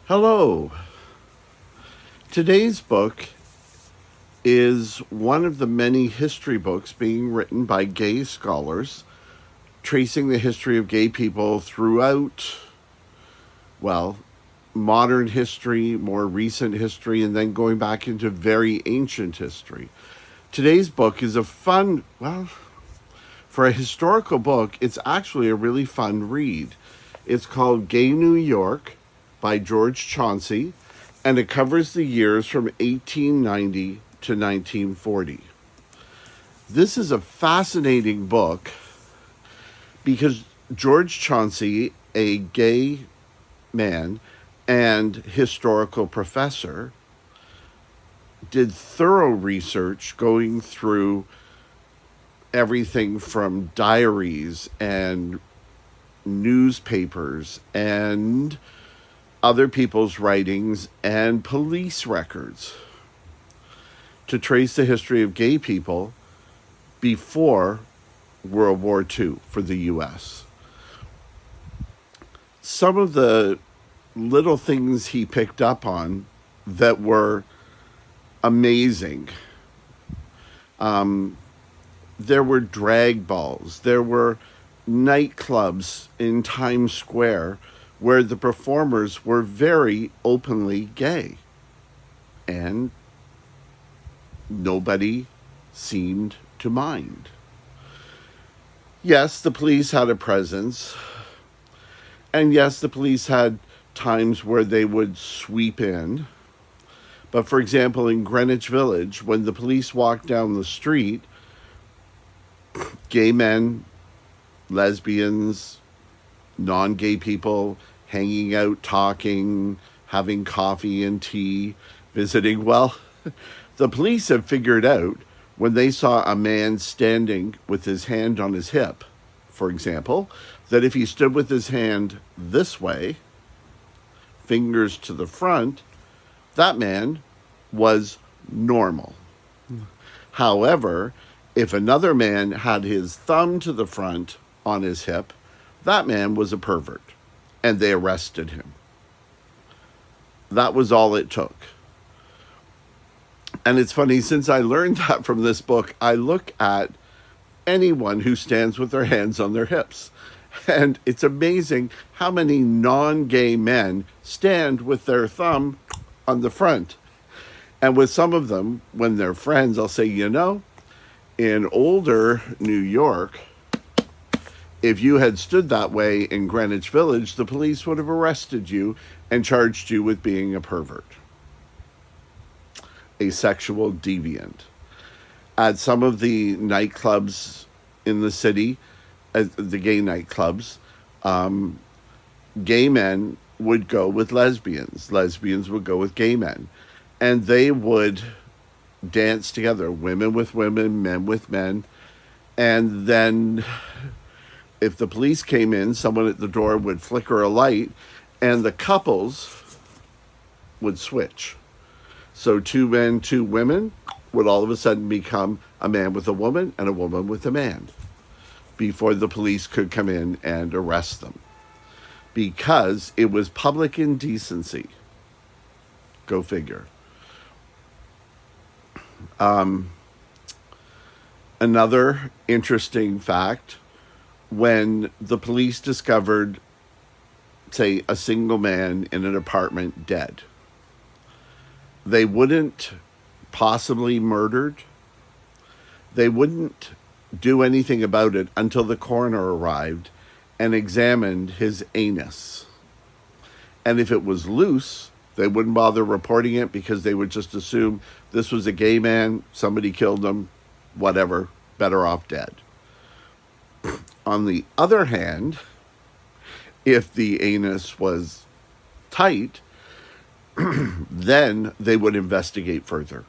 Hello. Today's book is one of the many history books being written by gay scholars, tracing the history of gay people throughout, modern history, more recent history, and then going back into very ancient history. Today's book is for a historical book, it's actually a really fun read. It's called Gay New York by George Chauncey, and it covers the years from 1890 to 1940. This is a fascinating book because George Chauncey, a gay man and historical professor, did thorough research going through everything from diaries and newspapers and other people's writings and police records to trace the history of gay people before World War II for the U.S. Some of the little things he picked up on that were amazing. There were drag balls. There were nightclubs in Times Square where the performers were very openly gay. And nobody seemed to mind. Yes, the police had a presence. And yes, the police had times where they would sweep in. But for example, in Greenwich Village, when the police walked down the street, gay men, lesbians, non-gay people hanging out, talking, having coffee and tea, visiting. The police have figured out when they saw a man standing with his hand on his hip, for example, that if he stood with his hand this way, fingers to the front, that man was normal. However, if another man had his thumb to the front on his hip, that man was a pervert, and they arrested him. That was all it took. And it's funny, since I learned that from this book, I look at anyone who stands with their hands on their hips. And it's amazing how many non-gay men stand with their thumb on the front. And with some of them, when they're friends, I'll say, in older New York, if you had stood that way in Greenwich Village, the police would have arrested you and charged you with being a pervert, a sexual deviant. At some of the nightclubs in the city, the gay nightclubs, gay men would go with lesbians. Lesbians would go with gay men. And they would dance together, women with women, men with men. And then if the police came in, someone at the door would flicker a light and the couples would switch. So 2 men, 2 women would all of a sudden become a man with a woman and a woman with a man before the police could come in and arrest them, because it was public indecency. Go figure. Another interesting fact, when the police discovered, say, a single man in an apartment dead, they wouldn't possibly murdered. They wouldn't do anything about it until the coroner arrived and examined his anus. And if it was loose, they wouldn't bother reporting it because they would just assume this was a gay man, somebody killed him, whatever, better off dead. On the other hand, if the anus was tight, then they would investigate further,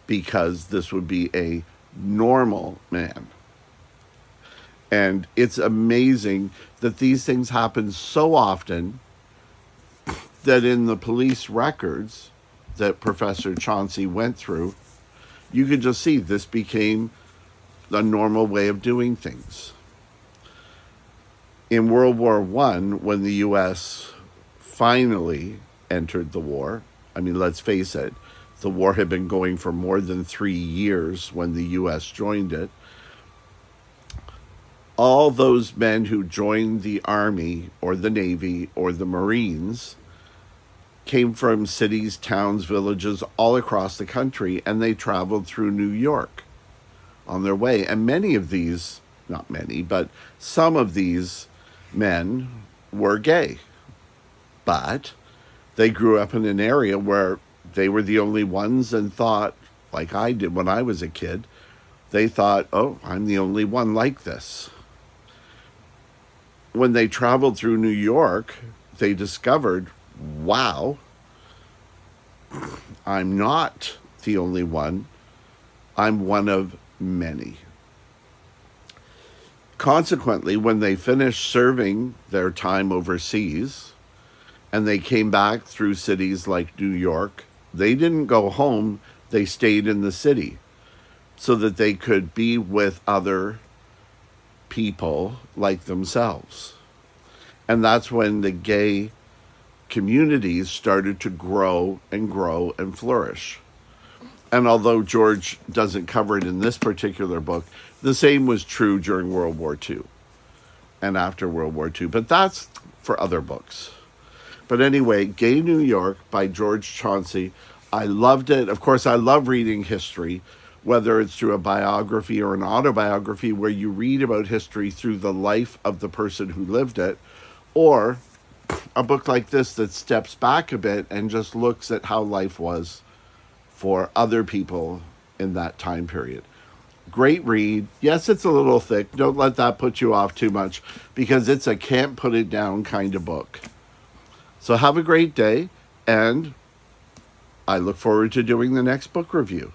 because this would be a normal man. And it's amazing that these things happen so often that in the police records that Professor Chauncey went through, you could just see this became the normal way of doing things. In World War I, when the U.S. finally entered the war. I mean, let's face it, the war had been going for more than 3 years when the U.S. joined it. All those men who joined the Army or the Navy or the Marines came from cities, towns, villages all across the country, and they traveled through New York on their way. And many of these, not many, but some of these men were gay. But they grew up in an area where they were the only ones and thought, like I did when I was a kid, they thought, oh, I'm the only one like this. When they traveled through New York, they discovered, wow, I'm not the only one. I'm one of many. Consequently, when they finished serving their time overseas and they came back through cities like New York, they didn't go home, they stayed in the city so that they could be with other people like themselves. And that's when the gay communities started to grow and grow and flourish. And although George doesn't cover it in this particular book, the same was true during World War II and after World War II. But that's for other books. But anyway, Gay New York by George Chauncey. I loved it. Of course, I love reading history, whether it's through a biography or an autobiography where you read about history through the life of the person who lived it, or a book like this that steps back a bit and just looks at how life was for other people in that time period. Great read. Yes, it's a little thick. Don't let that put you off too much because it's a can't put it down kind of book. So have a great day, and I look forward to doing the next book review.